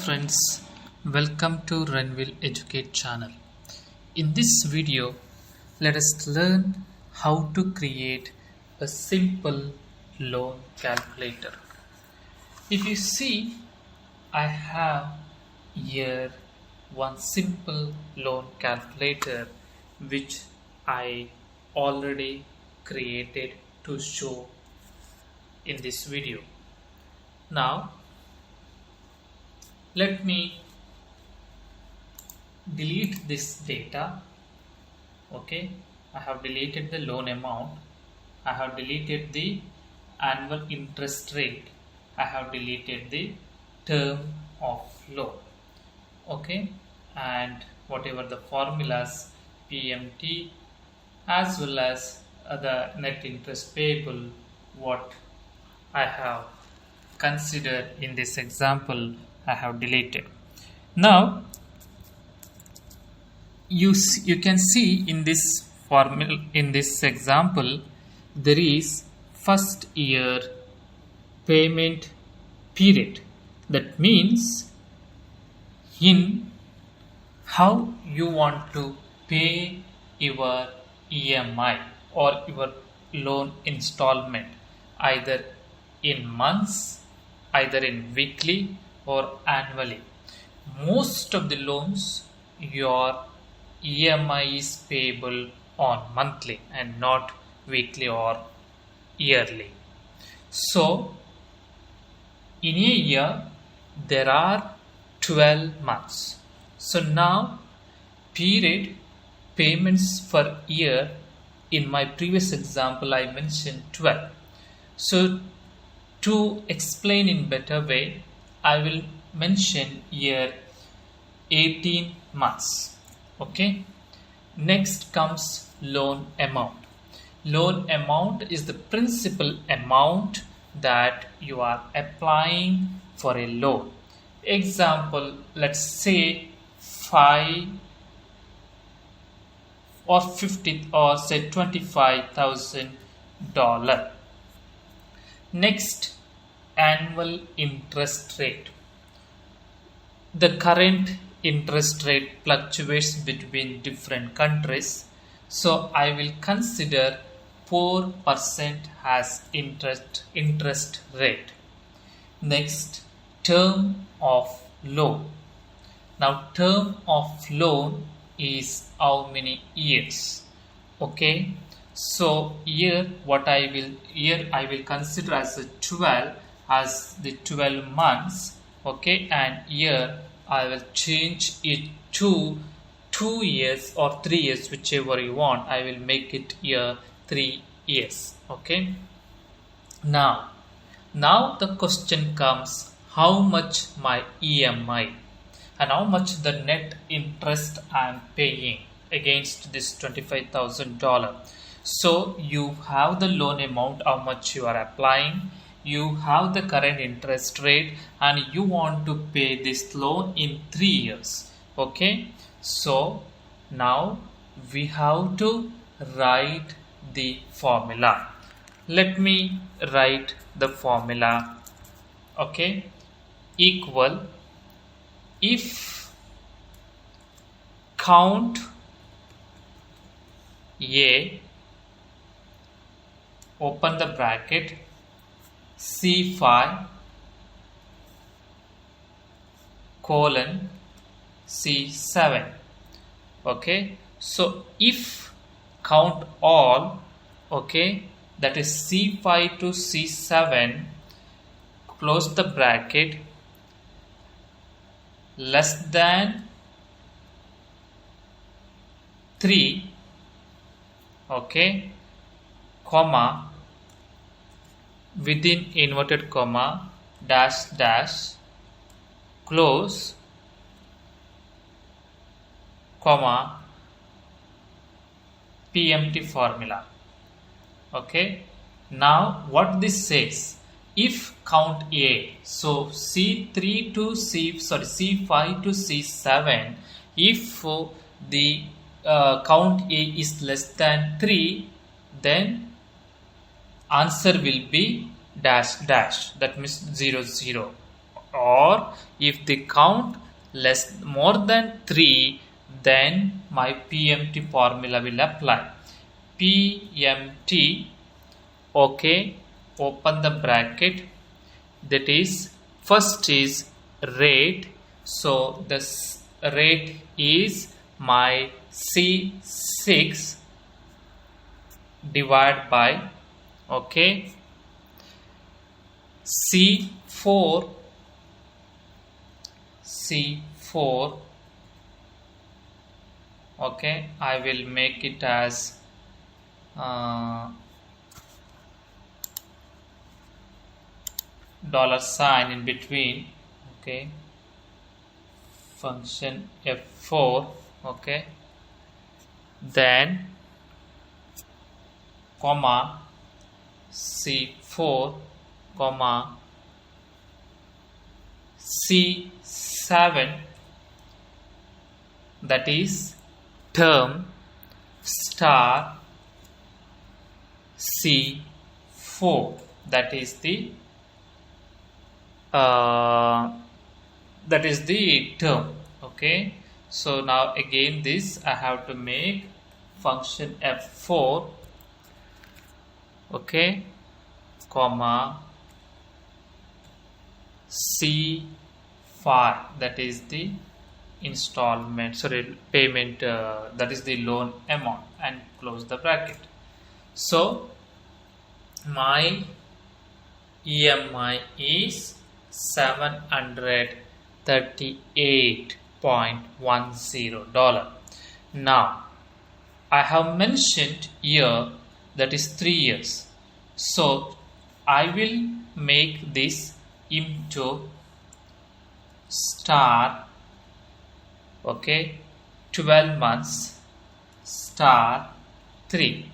Friends, welcome to Renville Educate channel. In this video, let us learn how to create a simple loan calculator. If you see, I have here one simple loan calculator which I already created to show in this video. Now let me delete this data. Okay, I have deleted the loan amount, I have deleted the annual interest rate, I have deleted the term of loan. Okay, and whatever the formulas PMT as well as the net interest payable what I have considered in this example I have deleted. Now you can see in this formula, in this example, there is first year payment period. That means in how you want to pay your EMI or your loan installment, either in months, either in weekly or annually. Most of the loans your EMI is payable on monthly and not weekly or yearly. So in a year there are 12 months. So now period payments for year, in my previous example I mentioned 12. So to explain in better way, I will mention here 18 months. Okay, next comes loan amount. Loan amount is the principal amount that you are applying for a loan. Example, let's say 5 or 50 or say $25,000. Next, annual interest rate. The current interest rate fluctuates between different countries, so I will consider 4% as interest rate. Next, term of loan. Now term of loan is how many years? Okay, so here I will consider as a 12 as the 12 months. Okay, and here I will change it to 2 years or 3 years, whichever you want. I will make it here 3 years. Okay, now the question comes, how much my EMI and how much the net interest I am paying against this $25,000. So you have the loan amount, how much you are applying, you have the current interest rate, and you want to pay this loan in 3 years. Okay, so now we have to write the formula. Let me write the formula. Okay, equal, if count A, open the bracket, C5 colon C7. Okay, so if count all, okay, that is C5 to C7, close the bracket, less than 3, okay, comma, within inverted comma, dash dash, close, comma, PMT formula. Okay, now what this says, if count A, so C5 to C7, if the count A is less than 3, then answer will be dash dash, that means 0 0. or if the count more than 3, then my PMT formula will apply. PMT, okay, open the bracket, that is first is rate, so this rate is my C6 divided by, okay, C4, okay, I will make it as dollar sign in between, okay, function F4, okay, then comma C4 comma C7, that is term star C4, that is the term, okay. So now again this I have to make function F4, okay, comma C5, that is the installment, payment, that is the loan amount, and close the bracket. So my EMI is $738.10. Now I have mentioned here that is 3 years, so I will make this into star, okay, 12 months star 3.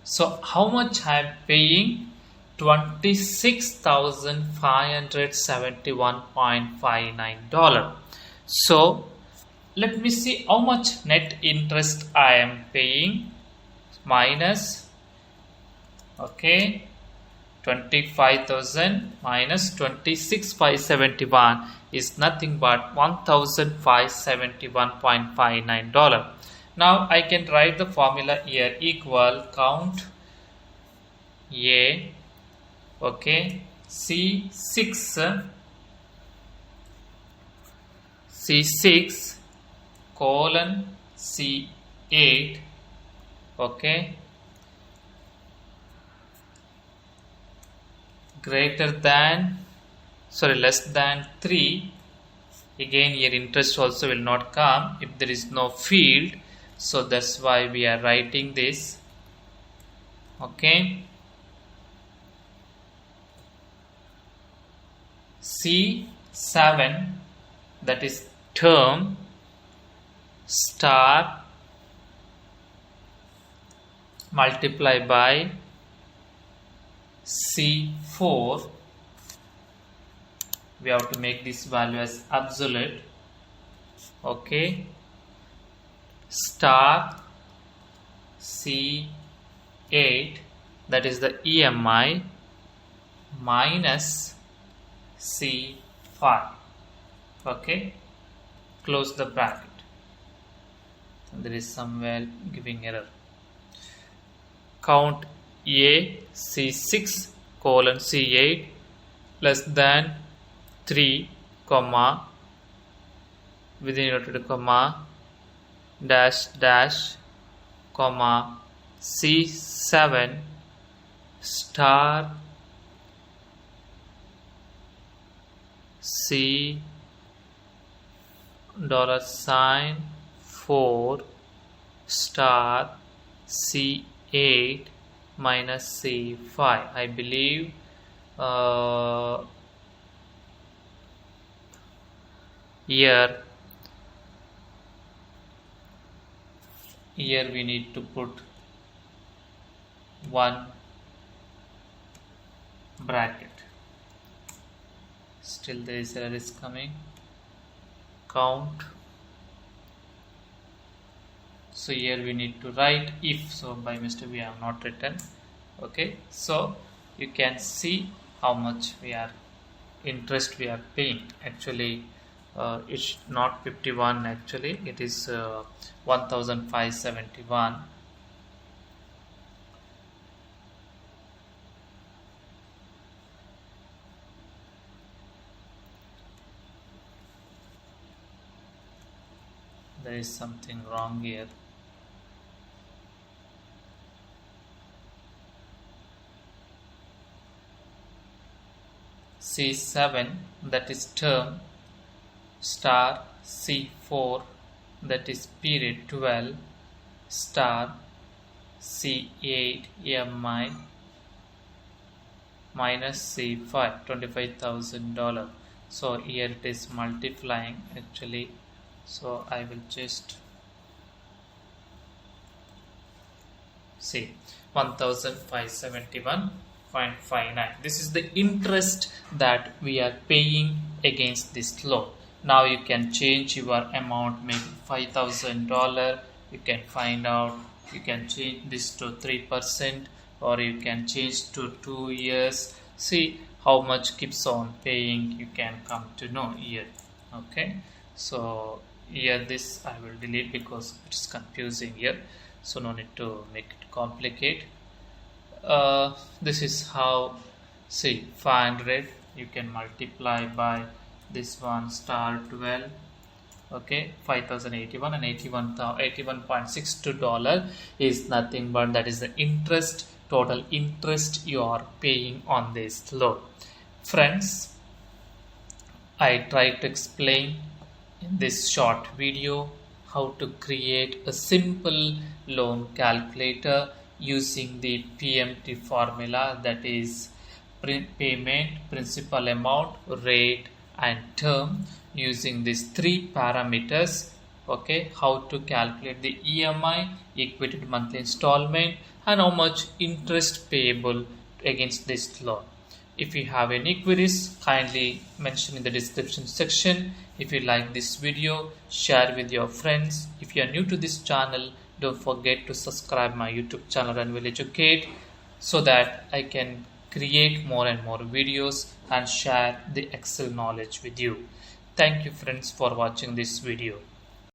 So how much I am paying? $26,571.59. So let me see how much net interest I am paying, minus, okay, 25,000 minus 26,571 is nothing but $1,571.59. Now I can write the formula here, equal count A, okay, C6 colon C8, okay, less than 3. Again here interest also will not come if there is no field, so that's why we are writing this, okay. C7, that is term star multiply by C4, we have to make this value as absolute, okay, star C8, that is the EMI, minus C5, okay, close the bracket. There is somewhere giving error. Count A, C6 colon C8 less than 3 comma within inverted comma dash dash comma C7 star C dollar sign 4 star C8 minus C5. I believe here we need to put one bracket. Still there is error is coming. Count. So here we need to write if, so by mistake we have not written, okay. So you can see how much we are interest we are paying. Actually it's not 51, actually it is 1571. There is something wrong here. C7, that is term, star C4, that is period 12, star C8 EMI minus C5 $25,000. So here it is multiplying actually. So I will just see 1571.59. This is the interest that we are paying against this loan. Now you can change your amount, maybe $5,000. You can find out, you can change this to 3%, or you can change to 2 years. See how much keeps on paying, you can come to know here. Okay, so here this I will delete because it's confusing here, so no need to make it complicate. This is how, see 500 you can multiply by this one star 12. Okay, 5081 and 81.62 dollar is nothing but that is the interest, total interest you are paying on this loan. Friends, I tried to explain in this short video how to create a simple loan calculator using the PMT formula, that is payment, principal amount, rate and term, using these three parameters. Okay, how to calculate the EMI, equity to monthly installment, and how much interest payable against this loan. If you have any queries, kindly mention in the description section. If you like this video, share with your friends. If you are new to this channel, don't forget to subscribe my YouTube channel Ranvil Educate, so that I can create more and more videos and share the Excel knowledge with you. Thank you friends for watching this video.